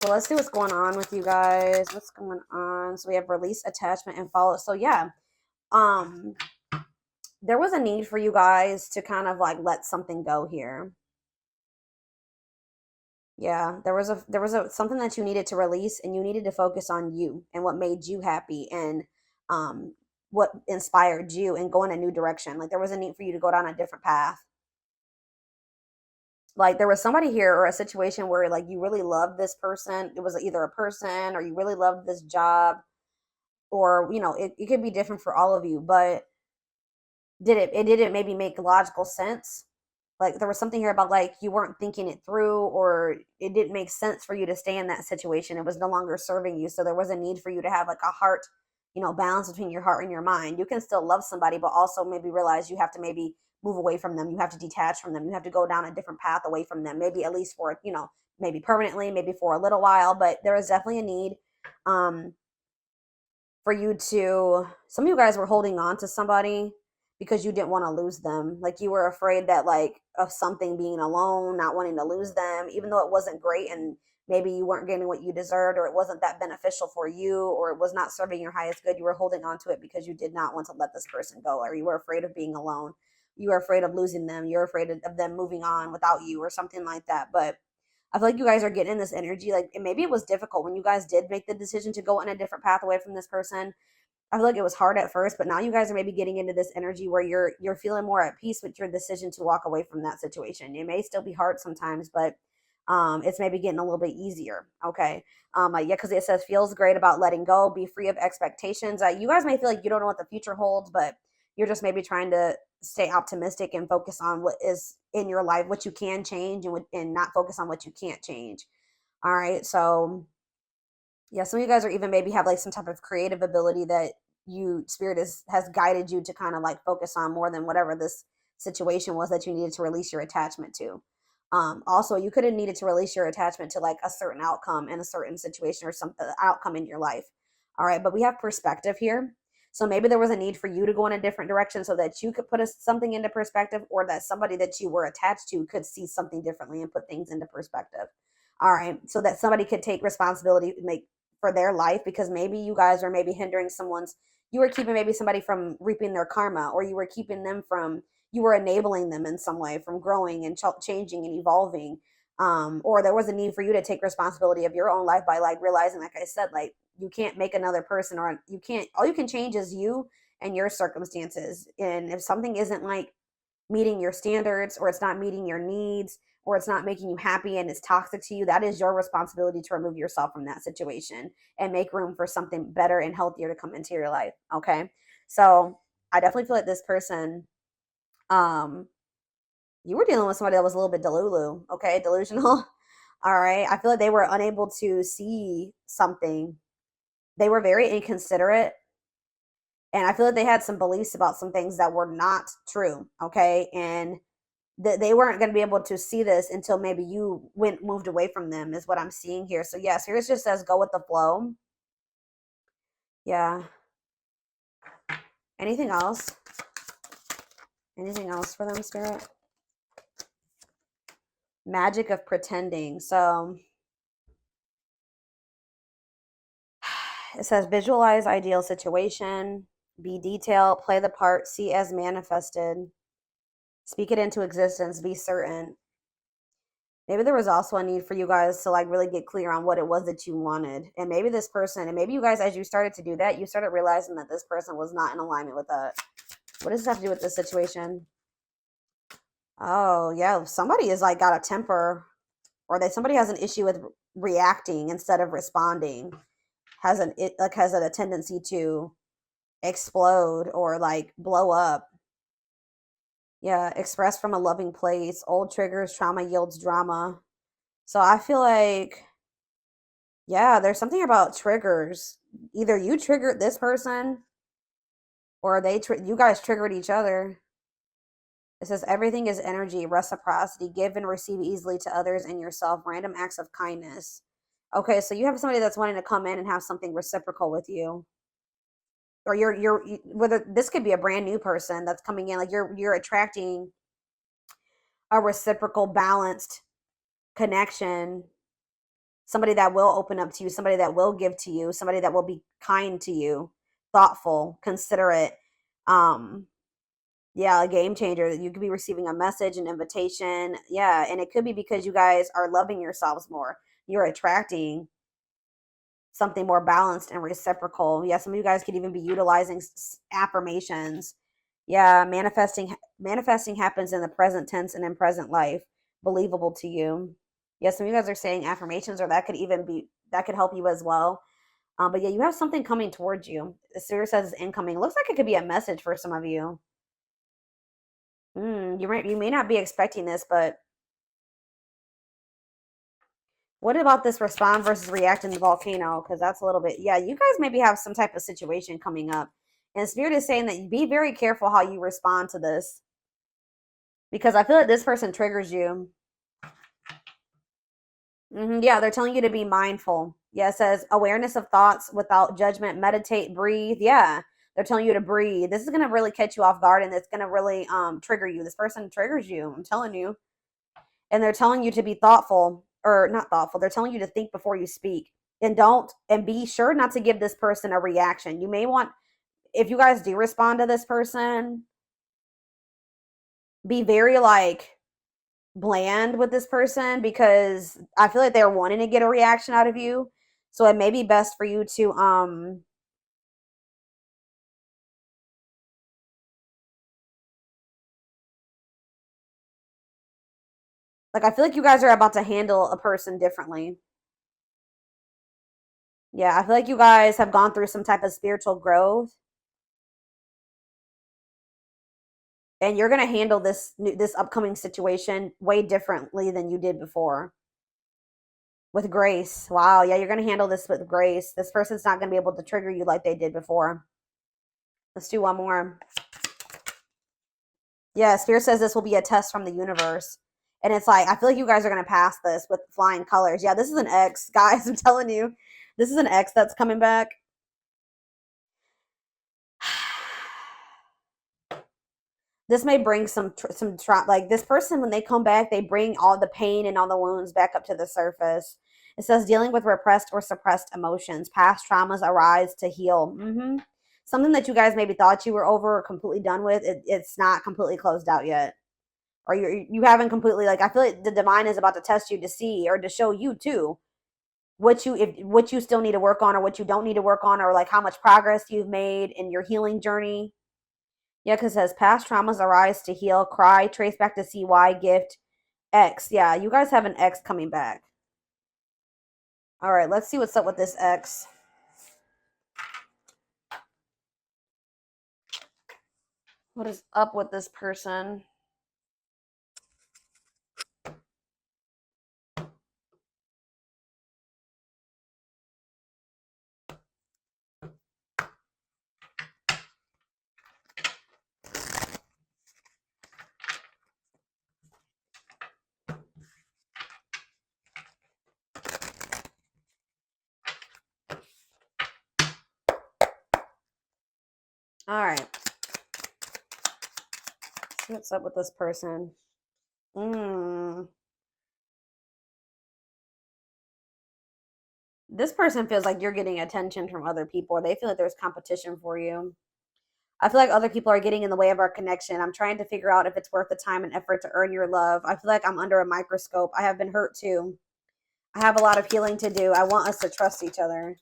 So let's see what's going on with you guys. What's going on? So we have release, attachment, and follow. So yeah, um, there was a need for you guys to kind of like let something go here. Yeah, there was a something that you needed to release, and you needed to focus on you and what made you happy, and um what inspired you, and go in a new direction. Like there was a need for you to go down a different path. Like there was somebody here or a situation where like you really loved this person. It was either a person, or you really loved this job, or it could be different for all of you, but it didn't maybe make logical sense. Like there was something here about like you weren't thinking it through, or it didn't make sense for you to stay in that situation. It was no longer serving you. So there was a need for you to have like a heart, balance between your heart and your mind. You can still love somebody, but also maybe realize you have to maybe move away from them. You have to detach from them. You have to go down a different path away from them. Maybe at least for, maybe permanently, maybe for a little while, but there is definitely a need um for you to, some of you guys were holding on to somebody because you didn't want to lose them. Like you were afraid that like of something, being alone, not wanting to lose them, even though it wasn't great, and maybe you weren't getting what you deserved, or it wasn't that beneficial for you, or it was not serving your highest good. You were holding on to it because you did not want to let this person go, or you were afraid of being alone. You were afraid of losing them. You're afraid of them moving on without you, or something like that. But I feel like you guys are getting in this energy. Like, and maybe it was difficult when you guys did make the decision to go in a different path away from this person. I feel like it was hard at first, but now you guys are maybe getting into this energy where you're feeling more at peace with your decision to walk away from that situation. It may still be hard sometimes, but it's maybe getting a little bit easier. Okay. Yeah, because it says feels great about letting go, be free of expectations. You guys may feel like you don't know what the future holds, but you're just maybe trying to stay optimistic and focus on what is in your life, what you can change, and not focus on what you can't change. All right. So yeah, some of you guys are even maybe have like some type of creative ability that you spirit has guided you to kind of like focus on more than whatever this situation was that you needed to release your attachment to. Also, you could have needed to release your attachment to like a certain outcome in a certain situation, or some outcome in your life. All right, but we have perspective here. So maybe there was a need for you to go in a different direction so that you could put something into perspective, or that somebody that you were attached to could see something differently and put things into perspective. All right, so that somebody could take responsibility, make for their life, because maybe you guys are maybe hindering someone's, you were keeping maybe somebody from reaping their karma, or you were keeping them from, you were enabling them in some way from growing and changing and evolving. Or there was a need for you to take responsibility of your own life by like realizing, like I said, like you can't make another person, or you can't, all you can change is you and your circumstances. And if something isn't like meeting your standards, or it's not meeting your needs, or it's not making you happy and it's toxic to you, that is your responsibility to remove yourself from that situation and make room for something better and healthier to come into your life. Okay. So I definitely feel like this person, um, you were dealing with somebody that was a little bit delulu, okay, delusional. All right. I feel like they were unable to see something. They were very inconsiderate, and I feel like they had some beliefs about some things that were not true, okay? And that they weren't going to be able to see this until maybe you moved away from them, is what I'm seeing here. So yes, here it just says go with the flow. Yeah. Anything else? Anything else for them, spirit? Magic of pretending. So it says visualize ideal situation, be detailed, play the part, see as manifested, speak it into existence, be certain. Maybe there was also a need for you guys to like really get clear on what it was that you wanted. And maybe this person, and maybe you guys, as you started to do that, you started realizing that this person was not in alignment with that. What does this have to do with this situation? Oh, yeah. Somebody is like got a temper, or that somebody has an issue with reacting instead of responding, has a tendency to explode or like blow up. Yeah, express from a loving place. Old triggers, trauma yields drama. So I feel like, yeah, there's something about triggers. Either you triggered this person, or you guys triggered each other. It says everything is energy, reciprocity, give and receive easily to others and yourself, random acts of kindness. Okay, so you have somebody that's wanting to come in and have something reciprocal with you. Or whether this could be a brand new person that's coming in, like you're attracting a reciprocal balanced connection. somebody that will open up to you, somebody that will give to you, somebody that will be kind to you, thoughtful, considerate. Um, yeah, a game changer. You could be receiving a message, an invitation. Yeah, and it could be because you guys are loving yourselves more. You're attracting something more balanced and reciprocal. Yeah, some of you guys could even be utilizing affirmations. Yeah, manifesting happens in the present tense and in present life. Believable to you. Yeah, some of you guys are saying affirmations, or that could even be that could help you as well. But yeah, you have something coming towards you. The Spirit says it's incoming. It looks like it could be a message for some of you. You may not be expecting this, but what about this respond versus react in the volcano? Because that's a little bit, yeah, you guys maybe have some type of situation coming up. And Spirit is saying that you be very careful how you respond to this. Because I feel like this person triggers you. Yeah, they're telling you to be mindful. Yeah, it says awareness of thoughts without judgment, meditate, breathe. Yeah, they're telling you to breathe. This is going to really catch you off guard, and it's going to really trigger you. This person triggers you, I'm telling you. And they're telling you to be thoughtful, or not thoughtful. They're telling you to think before you speak, and be sure not to give this person a reaction. You may want, if you guys do respond to this person, be very like bland with this person, because I feel like they're wanting to get a reaction out of you. So it may be best for you to like, I feel like you guys are about to handle a person differently. Yeah, I feel like you guys have gone through some type of spiritual growth, and you're going to handle this upcoming situation way differently than you did before, with grace. Wow, yeah, you're going to handle this with grace. This person's not going to be able to trigger you like they did before. Let's do one more. Yeah, Spirit says this will be a test from the universe. And it's like, I feel like you guys are going to pass this with flying colors. Yeah, this is an X, guys. I'm telling you, this is an X that's coming back. This may bring like, this person, when they come back, they bring all the pain and all the wounds back up to the surface. It says dealing with repressed or suppressed emotions, past traumas arise to heal. Something that you guys maybe thought you were over or completely done with, it's not completely closed out yet, or you haven't completely, like, I feel like the divine is about to test you to see, or to show you too, what you still need to work on, or what you don't need to work on, or like how much progress you've made in your healing journey. Yeah, because it says past traumas arise to heal, cry, trace back to CY, gift, X. Yeah, you guys have an X coming back. All right, let's see what's up with this X. What is up with this person? All right. Let's see what's up with this person. This person feels like you're getting attention from other people, or they feel like there's competition for you. I feel like other people are getting in the way of our connection. I'm trying to figure out if it's worth the time and effort to earn your love. I feel like I'm under a microscope. I have been hurt too. I have a lot of healing to do. I want us to trust each other.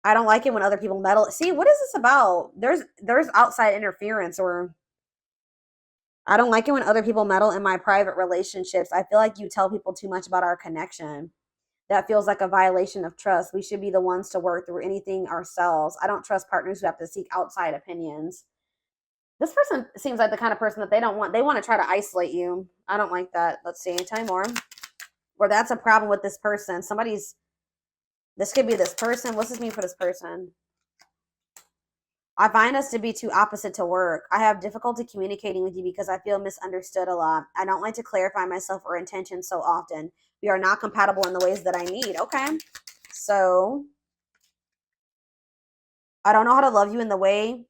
I don't like it when other people meddle. See, what is this about? There's outside interference, or I don't like it when other people meddle in my private relationships. I feel like you tell people too much about our connection. That feels like a violation of trust. We should be the ones to work through anything ourselves. I don't trust partners who have to seek outside opinions. This person seems like the kind of person that they don't want. They want to try to isolate you. I don't like that. Let's see. Tell me more. Or that's a problem with this person. This could be this person. What's this mean for this person? I find us to be too opposite to work. I have difficulty communicating with you because I feel misunderstood a lot. I don't like to clarify myself or intentions so often. We are not compatible in the ways that I need. Okay. So I don't know how to love you in the way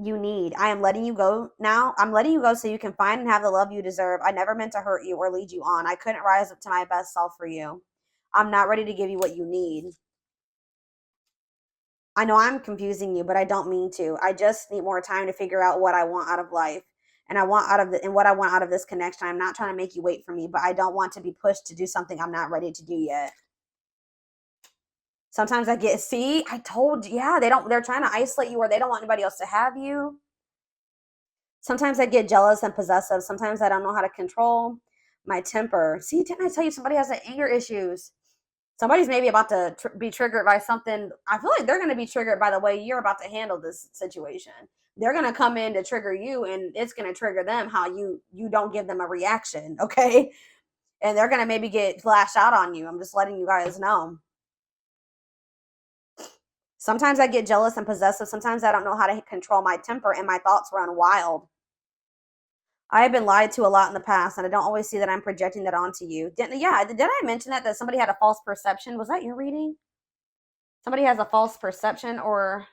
you need. I am letting you go now. I'm letting you go so you can find and have the love you deserve. I never meant to hurt you or lead you on. I couldn't rise up to my best self for you. I'm not ready to give you what you need. I know I'm confusing you, but I don't mean to. I just need more time to figure out what I want out of life. And what I want out of this connection. I'm not trying to make you wait for me, but I don't want to be pushed to do something I'm not ready to do yet. Sometimes I get, see, I told you, yeah, they're trying to isolate you or they don't want anybody else to have you. Sometimes I get jealous and possessive. Sometimes I don't know how to control my temper. See, didn't I tell you somebody has anger issues? Somebody's maybe about to be triggered by something. I feel like they're going to be triggered by the way you're about to handle this situation. They're going to come in to trigger you, and it's going to trigger them how you don't give them a reaction, okay? And they're going to maybe get flashed out on you. I'm just letting you guys know. Sometimes I get jealous and possessive. Sometimes I don't know how to control my temper, and my thoughts run wild. I have been lied to a lot in the past, and I don't always see that I'm projecting that onto you. Did I mention that somebody had a false perception? Was that your reading? Somebody has a false perception, or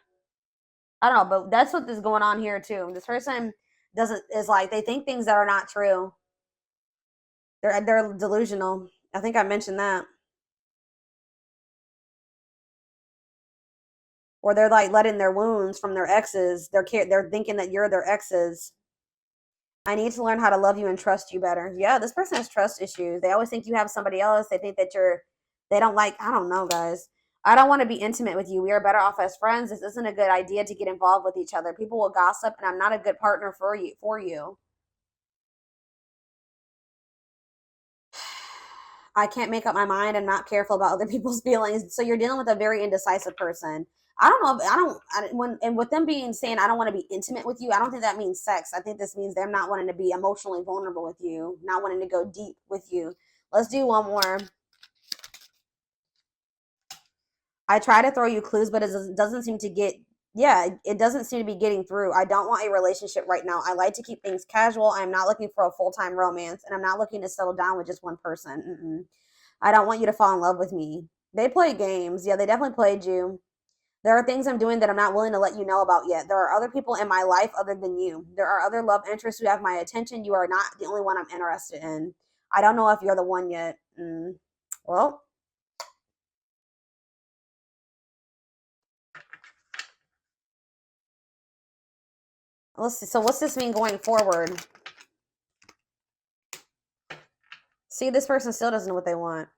I don't know, but that's what is going on here too. This person is like they think things that are not true. They're delusional. I think I mentioned that. Or they're like letting their wounds from their exes. They're thinking that you're their exes. I need to learn how to love you and trust you better. Yeah, this person has trust issues. They always think you have somebody else. They think that they don't like, I don't know, guys. I don't want to be intimate with you. We are better off as friends. This isn't a good idea to get involved with each other. People will gossip, and I'm not a good partner for you. I can't make up my mind. I'm not careful about other people's feelings. So you're dealing with a very indecisive person. I don't know. And with them being saying, I don't want to be intimate with you, I don't think that means sex. I think this means they're not wanting to be emotionally vulnerable with you, not wanting to go deep with you. Let's do one more. I try to throw you clues, but it doesn't seem to it doesn't seem to be getting through. I don't want a relationship right now. I like to keep things casual. I'm not looking for a full-time romance, and I'm not looking to settle down with just one person. I don't want you to fall in love with me. They play games. Yeah, they definitely played you. There are things I'm doing that I'm not willing to let you know about yet. There are other people in my life other than you. There are other love interests who have my attention. You are not the only one I'm interested in. I don't know if you're the one yet. Well, let's see. So what's this mean going forward? See, this person still doesn't know what they want.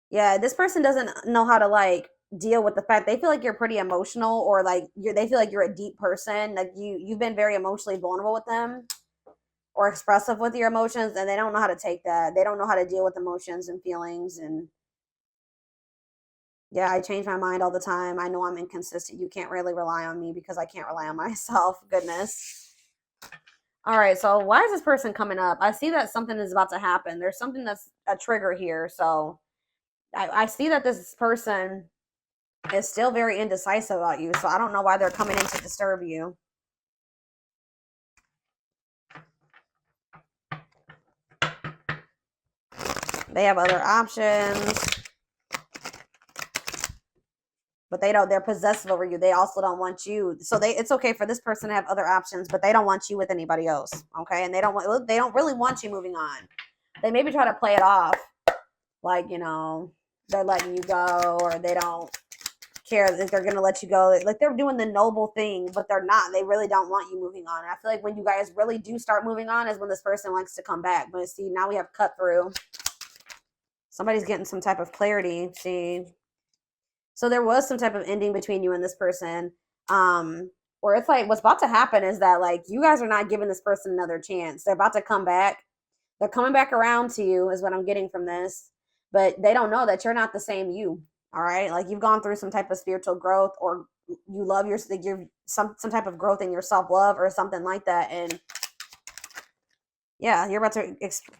Yeah, this person doesn't know how to like deal with the fact they feel like you're pretty emotional, or like they feel like you're a deep person. Like you've been very emotionally vulnerable with them or expressive with your emotions, and they don't know how to take that. They don't know how to deal with emotions and feelings. And yeah, I change my mind all the time. I know I'm inconsistent. You can't really rely on me because I can't rely on myself. Goodness. All right, so why is this person coming up? I see that something is about to happen. There's something that's a trigger here. So I see that this person is still very indecisive about you. So I don't know why they're coming in to disturb you. They have other options, but they're possessive over you. They also don't want you. So it's okay for this person to have other options, but they don't want you with anybody else. Okay. And they don't really want you moving on. They maybe try to play it off like, they're letting you go, or they don't care that they're going to let you go. Like they're doing the noble thing, but they're not. They really don't want you moving on. And I feel like when you guys really do start moving on is when this person likes to come back. But see, now we have cut through. Somebody's getting some type of clarity. See, so there was some type of ending between you and this person. Where it's like what's about to happen is that like you guys are not giving this person another chance. They're about to come back. They're coming back around to you is what I'm getting from this. But they don't know that you're not the same you. All right. Like you've gone through some type of spiritual growth, or you love some type of growth in your self-love or something like that. And yeah, you're about to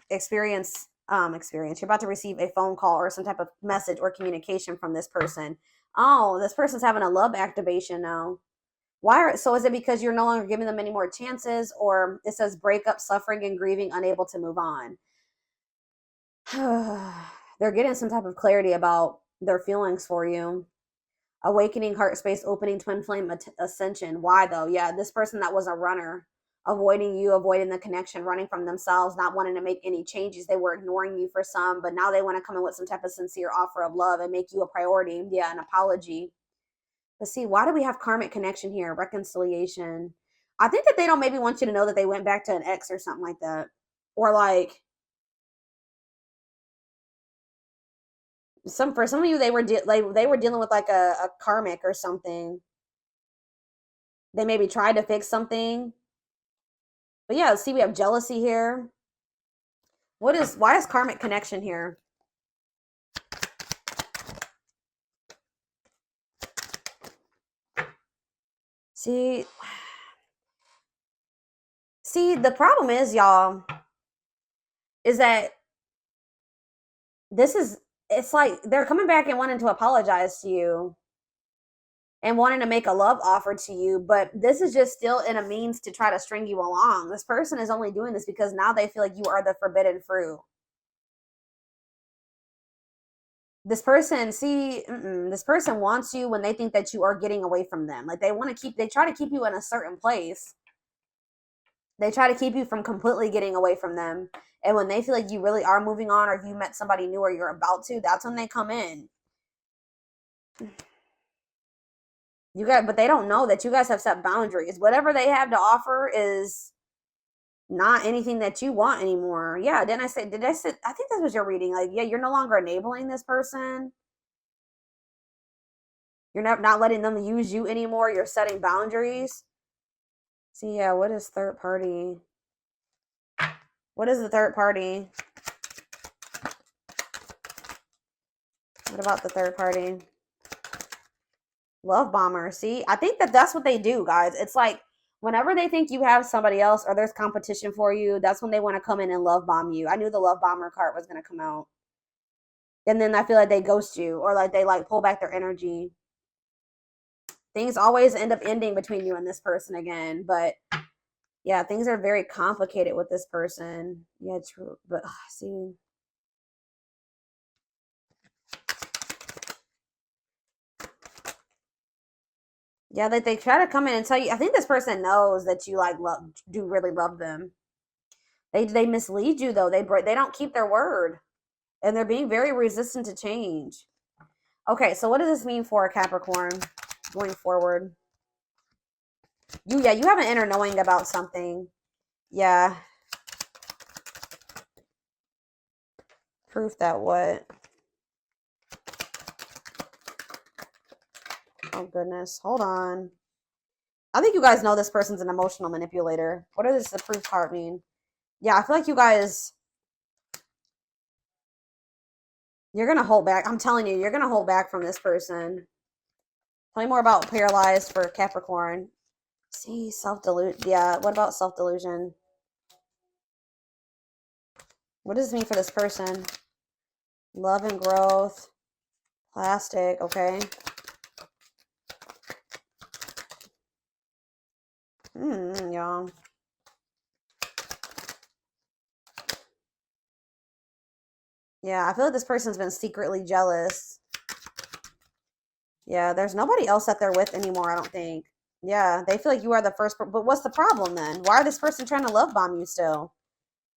experience. You're about to receive a phone call or some type of message or communication from this person. Oh, this person's having a love activation now. So is it because you're no longer giving them any more chances, or it says breakup, suffering and grieving, unable to move on? They're getting some type of clarity about their feelings for you. Awakening, heart space, opening, twin flame ascension. Why though? Yeah, this person that was a runner, avoiding you, avoiding the connection, running from themselves, not wanting to make any changes. They were ignoring you for some, but now they want to come in with some type of sincere offer of love and make you a priority. Yeah, an apology. But see, why do we have karmic connection here? Reconciliation. I think that they don't maybe want you to know that they went back to an ex or something like that. Or like for some of you, they were dealing with like a karmic or something. They maybe tried to fix something. But yeah, see, we have jealousy here. Why is karmic connection here? See, the problem is, y'all, is that it's like they're coming back and wanting to apologize to you and wanting to make a love offer to you, but this is just still in a means to try to string you along. This person is only doing this because now they feel like you are the forbidden fruit. This person, this person wants you when they think that you are getting away from them. Like they try to keep you in a certain place. They try to keep you from completely getting away from them. And when they feel like you really are moving on, or if you met somebody new or you're about to, that's when they come in. But they don't know that you guys have set boundaries. Whatever they have to offer is not anything that you want anymore. Yeah, did I say, I think that was your reading. Like, yeah, you're no longer enabling this person. You're not letting them use you anymore. You're setting boundaries. See, yeah, what is third party? What is the third party? What about the third party? Love bomber. See, I think that that's what they do, guys. It's like whenever they think you have somebody else or there's competition for you, that's when they want to come in and love bomb you. I knew the love bomber card was going to come out. And then I feel like they ghost you, or like they like pull back their energy. Things always end up ending between you and this person again. But yeah, things are very complicated with this person. Yeah, true. But see. Yeah, they try to come in and tell you. I think this person knows that you like really love them. They mislead you though. They don't keep their word, and they're being very resistant to change. Okay, so what does this mean for Capricorn going forward? You have an inner knowing about something. Yeah. Proof that what? Oh goodness, hold on. I think you guys know this person's an emotional manipulator. What does the proof card mean? Yeah, I feel like you guys, you're gonna hold back. I'm telling you, you're gonna hold back from this person. Tell me more about paralyzed for Capricorn. See, self-delusion. Yeah, what about self-delusion? What does this mean for this person? Love and growth. Plastic, okay. Y'all. Yeah, I feel like this person's been secretly jealous. Yeah, there's nobody else that they're with anymore, I don't think. Yeah, they feel like you are the first, but what's the problem then? Why are this person trying to love bomb you still?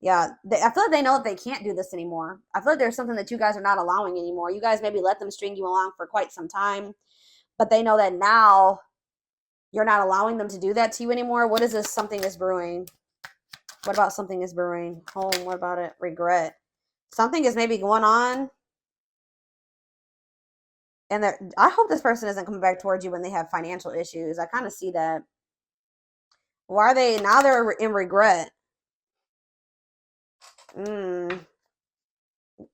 Yeah, I feel like they know that they can't do this anymore. I feel like there's something that you guys are not allowing anymore. You guys maybe let them string you along for quite some time, but they know that now you're not allowing them to do that to you anymore. What is this? Something is brewing. What about something is brewing? Home, what about it? Regret. Something is maybe going on. And I hope this person isn't coming back towards you when they have financial issues. I kind of see that. Why are they, now they're in regret. They're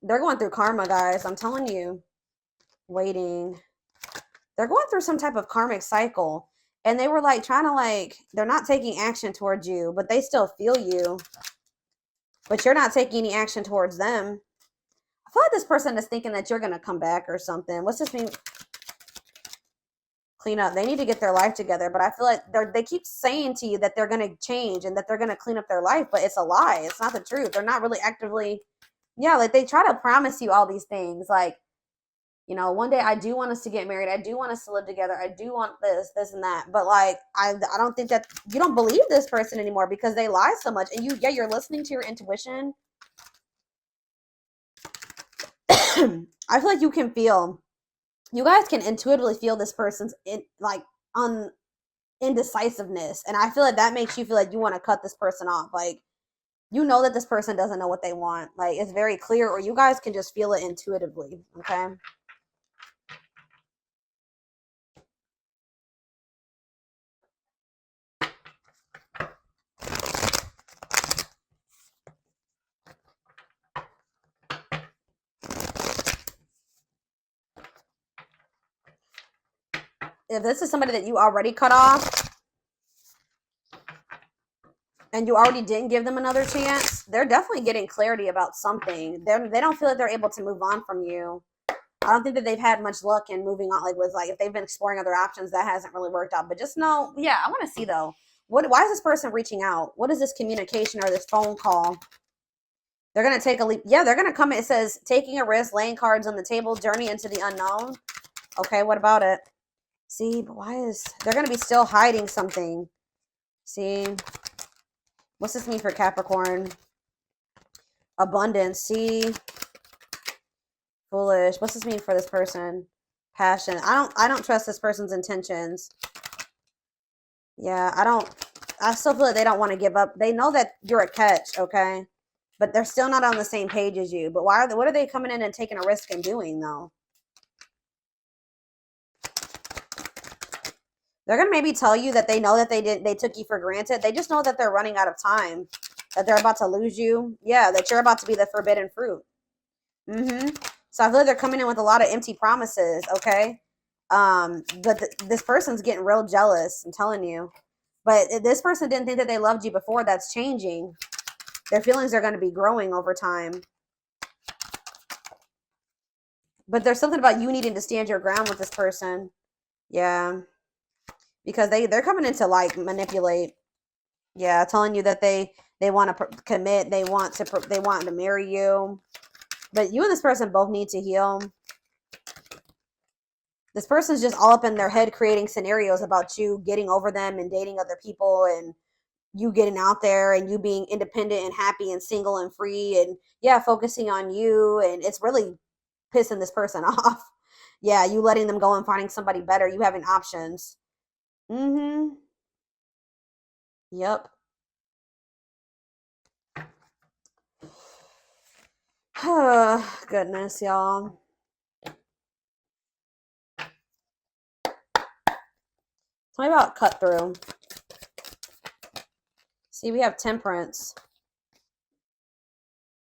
going through karma, guys. I'm telling you. Waiting. They're going through some type of karmic cycle. And they were like trying to they're not taking action towards you, but they still feel you. But you're not taking any action towards them. I feel like this person is thinking that you're going to come back or something. What's this mean? Clean up. They need to get their life together. But I feel like they keep saying to you that they're going to change and that they're going to clean up their life. But it's a lie. It's not the truth. They're not really actively. Yeah, like they try to promise you all these things. Like You know, one day I do want us to get married. I do want us to live together. I do want this and that. But like, I don't think that you don't believe this person anymore because they lie so much. And you, yeah, you're listening to your intuition. I feel like you can feel, you guys can intuitively feel this person's on indecisiveness, and I feel like that makes you feel like you want to cut this person off. Like, you know that this person doesn't know what they want. Like, it's very clear, or you guys can just feel it intuitively. Okay. If this is somebody that you already cut off and you already didn't give them another chance, they're definitely getting clarity about something. They don't feel like they're able to move on from you. I don't think that they've had much luck in moving on, like with like if they've been exploring other options, that hasn't really worked out. But just know, yeah, I want to see though. Why is this person reaching out? What is this communication or this phone call? They're gonna take a leap. Yeah, they're gonna come. It says taking a risk, laying cards on the table, journey into the unknown. Okay, what about it? See, but why is they're gonna be still hiding something? See, what's this mean for Capricorn? Abundance. See, foolish. What's this mean for this person? Passion. I don't trust this person's intentions. Yeah, I still feel like they don't want to give up. They know that you're a catch, okay? But they're still not on the same page as you. But what are they coming in and taking a risk and doing though? They're gonna maybe tell you that they know that they took you for granted. They just know that they're running out of time, that they're about to lose you. Yeah, that you're about to be the forbidden fruit. So I feel like they're coming in with a lot of empty promises, okay? But this person's getting real jealous, I'm telling you. But this person didn't think that they loved you before. That's changing. Their feelings are going to be growing over time. But there's something about you needing to stand your ground with this person. Yeah. Because they're coming in to like manipulate. Yeah, telling you that they want to commit, they want to marry you. But you and this person both need to heal. This person's just all up in their head creating scenarios about you getting over them and dating other people and you getting out there and you being independent and happy and single and free and yeah, focusing on you, and it's really pissing this person off. Yeah, you letting them go and finding somebody better, you having options. Yep. Goodness, y'all. Tell me about cut through. See, we have temperance.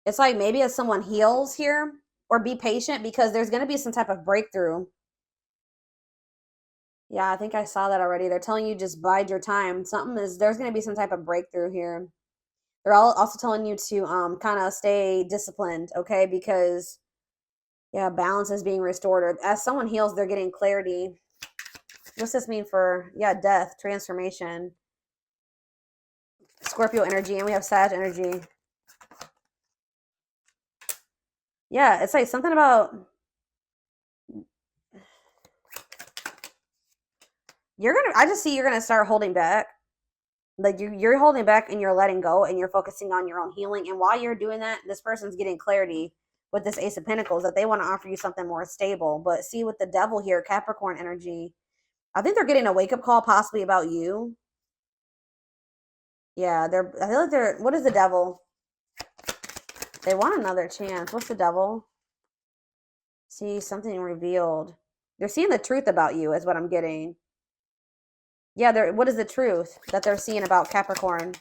It's like maybe as someone heals here, or be patient because there's going to be some type of breakthrough. Yeah, I think I saw that already. They're telling you just bide your time. There's going to be some type of breakthrough here. They're all also telling you to kind of stay disciplined, okay? Because yeah, balance is being restored. As someone heals, they're getting clarity. What's this mean for death, transformation, Scorpio energy, and we have Sag energy. Yeah, it's like something about I just see you're gonna start holding back. Like you're holding back and you're letting go and you're focusing on your own healing. And while you're doing that, this person's getting clarity with this Ace of Pentacles that they want to offer you something more stable. But see, with the Devil here, Capricorn energy, I think they're getting a wake up call possibly about you. Yeah, I feel like what is the Devil? They want another chance. What's the Devil? See, something revealed. They're seeing the truth about you is what I'm getting. Yeah, what is the truth that they're seeing about Capricorn?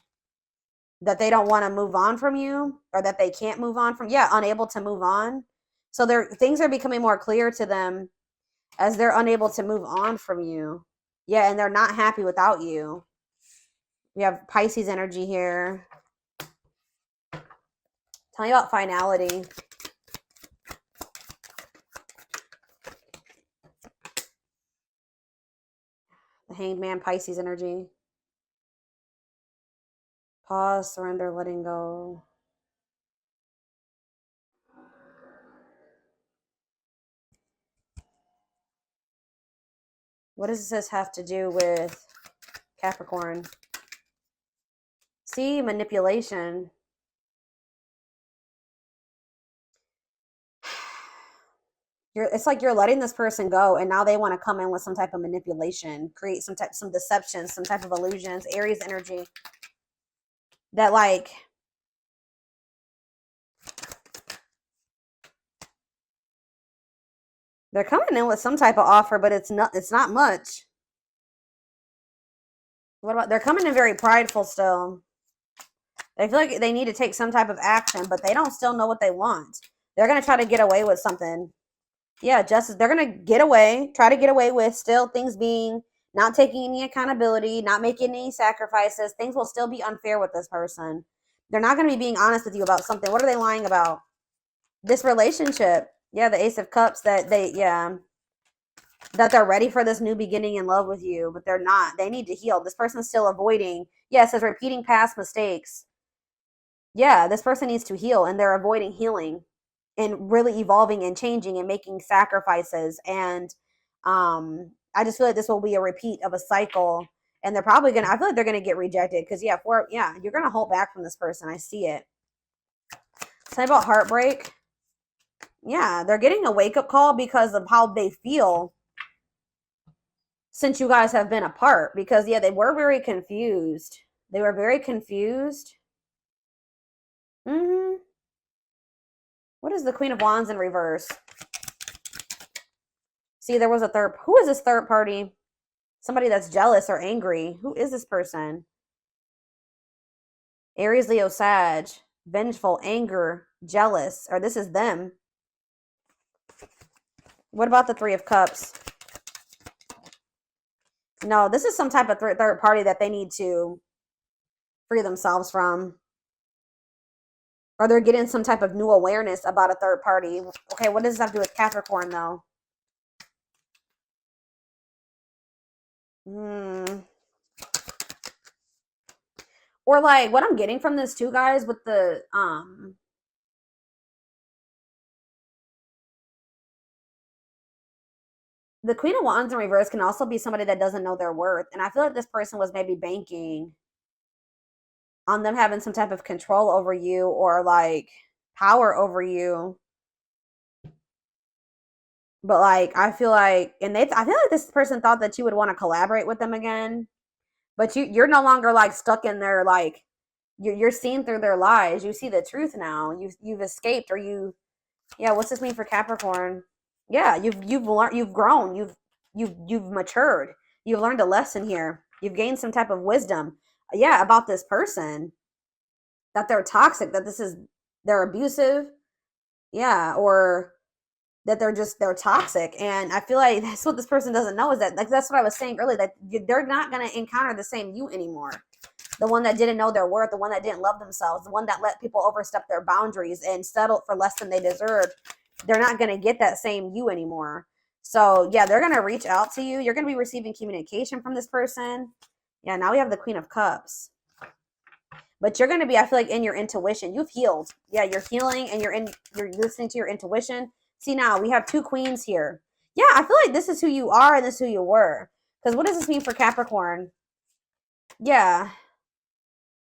That they don't want to move on from you, or that they can't move on from, unable to move on. So things are becoming more clear to them as they're unable to move on from you. Yeah, and they're not happy without you. We have Pisces energy here. Tell me about finality. The Hanged Man, Pisces energy. Pause, surrender, letting go. What does this have to do with Capricorn? See, manipulation. It's like you're letting this person go, and now they want to come in with some type of manipulation, create some deception, some type of illusions. Aries energy. That like they're coming in with some type of offer, but it's not much. What about they're coming in very prideful still. They feel like they need to take some type of action, but they don't still know what they want. They're gonna try to get away with something. Yeah, justice. They're gonna try to get away with still things being not taking any accountability, not making any sacrifices. Things will still be unfair with this person. They're not gonna be being honest with you about something. What are they lying about? This relationship. Yeah, the Ace of Cups that they're ready for this new beginning in love with you, but they're not. They need to heal. This person's still avoiding. Yeah, it says repeating past mistakes. Yeah, this person needs to heal, and they're avoiding healing and really evolving and changing and making sacrifices. And I just feel like this will be a repeat of a cycle, and they're probably gonna. I feel like they're gonna get rejected because you're gonna hold back from this person. I see it. Say about heartbreak. Yeah, they're getting a wake-up call because of how they feel since you guys have been apart. Because yeah, they were very confused. They were very confused. What is the Queen of Wands in reverse? See, there was a third. Who is this third party? Somebody that's jealous or angry. Who is this person? Aries, Leo, Sag. Vengeful, anger, jealous. Or this is them. What about the Three of Cups? No, this is some type of third party that they need to free themselves from. Or they're getting some type of new awareness about a third party. Okay, what does this have to do with Capricorn, though? Or like what I'm getting from this too, guys, with the Queen of Wands in reverse can also be somebody that doesn't know their worth. And I feel like this person was maybe banking on them having some type of control over you or like power over you. But like I feel like I feel like this person thought that you would want to collaborate with them again. But you're no longer like stuck in their like you're seeing through their lies. You see the truth now. You've escaped, or what's this mean for Capricorn? Yeah, you've learned, you've grown, you've matured. You've learned a lesson here. You've gained some type of wisdom. Yeah, about this person, that they're toxic, that they're abusive. Yeah, or that they're toxic. And I feel like that's what this person doesn't know, is that like that's what I was saying earlier, that they're not going to encounter the same you anymore. The one that didn't know their worth, the one that didn't love themselves, the one that let people overstep their boundaries and settled for less than they deserved. They're not going to get that same you anymore. So yeah, they're going to reach out to you. You're going to be receiving communication from this person. Yeah, now we have the Queen of Cups. But you're going to be, I feel like, in your intuition. You've healed. Yeah, you're healing, and you're listening to your intuition. See, now we have two queens here. Yeah, I feel like this is who you are and this is who you were. Because what does this mean for Capricorn? Yeah.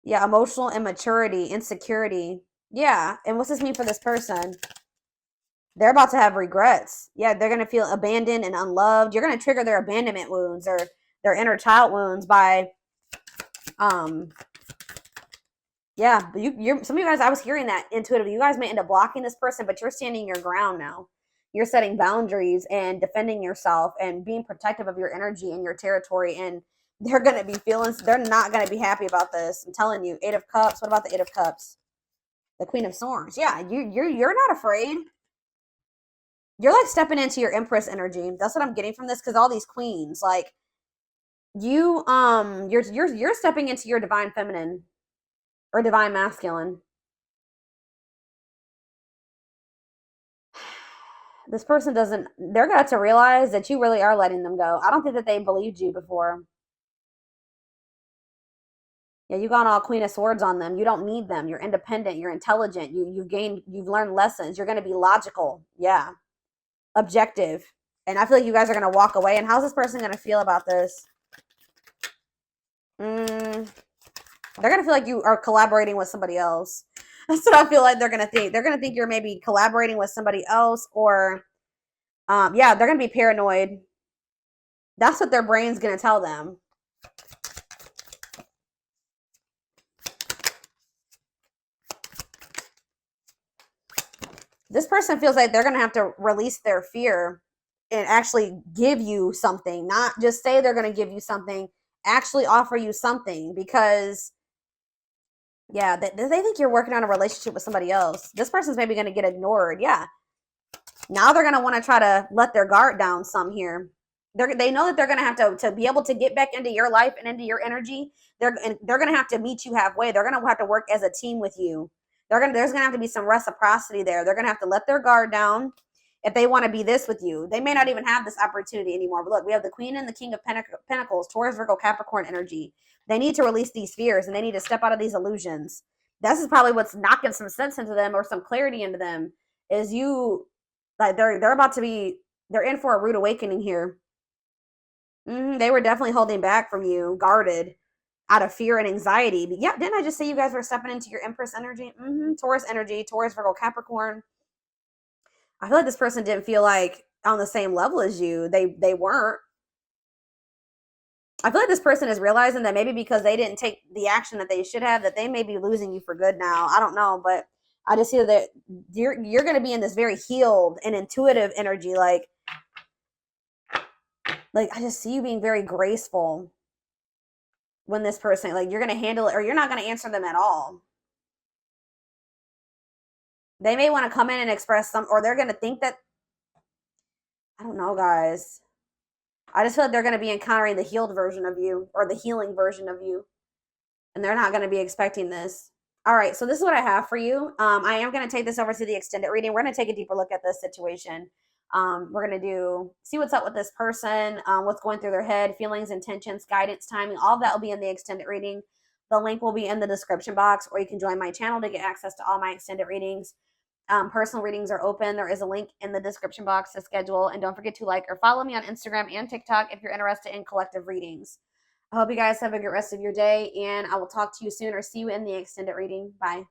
Yeah, emotional immaturity, insecurity. Yeah, and what's this mean for this person? They're about to have regrets. Yeah, they're going to feel abandoned and unloved. You're going to trigger their abandonment wounds or their inner child wounds by, yeah, you're some of you guys, I was hearing that intuitively. You guys may end up blocking this person, but you're standing your ground now. You're setting boundaries and defending yourself and being protective of your energy and your territory. And they're going to be they're not going to be happy about this. I'm telling you. Eight of Cups. What about the Eight of Cups? The Queen of Swords. Yeah, you're not afraid. You're like stepping into your Empress energy. That's what I'm getting from this, because all these queens, like you're stepping into your divine feminine or divine masculine. This person they're going to realize that you really are letting them go. I don't think that they believed you before. Yeah, you got all Queen of Swords on them. You don't need them. You're independent. You're intelligent. You've learned lessons. You're going to be logical. Yeah. Objective. And I feel like you guys are going to walk away. And how's this person going to feel about this? They're going to feel like you are collaborating with somebody else. That's what I feel like they're going to think. They're going to think you're maybe collaborating with somebody else, or, yeah, they're going to be paranoid. That's what their brain's going to tell them. This person feels like they're going to have to release their fear and actually give you something, not just say they're going to give you something, actually offer you something, because yeah, they think you're working on a relationship with somebody else. This person's maybe going to get ignored. Yeah. Now they're going to want to try to let their guard down some here. They know that they're going to have to be able to get back into your life and into your energy. They're going to have to meet you halfway. They're going to have to work as a team with you. There's going to have to be some reciprocity there. They're going to have to let their guard down if they want to be this with you. They may not even have this opportunity anymore. But look, we have the Queen and the King of Pentacles, Taurus, Virgo, Capricorn energy. They need to release these fears, and they need to step out of these illusions. This is probably what's knocking some sense into them, or some clarity into them, is you, like, they're about to be, they're in for a rude awakening here. They were definitely holding back from you, guarded, out of fear and anxiety. But yeah, didn't I just say you guys were stepping into your Empress energy? Taurus energy, Taurus, Virgo, Capricorn. I feel like this person didn't feel like on the same level as you. They weren't. I feel like this person is realizing that maybe because they didn't take the action that they should have, that they may be losing you for good now. I don't know, but I just feel that you're going to be in this very healed and intuitive energy. Like I just see you being very graceful when this person, like, you're going to handle it, or you're not going to answer them at all. They may want to come in and express some, or they're going to think that, I don't know, guys. I just feel like they're going to be encountering the healed version of you, or the healing version of you. And they're not going to be expecting this. All right, so this is what I have for you. I am going to take this over to the extended reading. We're going to take a deeper look at this situation. We're going to see what's up with this person, what's going through their head, feelings, intentions, guidance, timing. All of that will be in the extended reading. The link will be in the description box, or you can join my channel to get access to all my extended readings. Personal readings are open. There is a link in the description box to schedule. And don't forget to like or follow me on Instagram and TikTok if you're interested in collective readings. I hope you guys have a good rest of your day, and I will talk to you soon, or see you in the extended reading. Bye.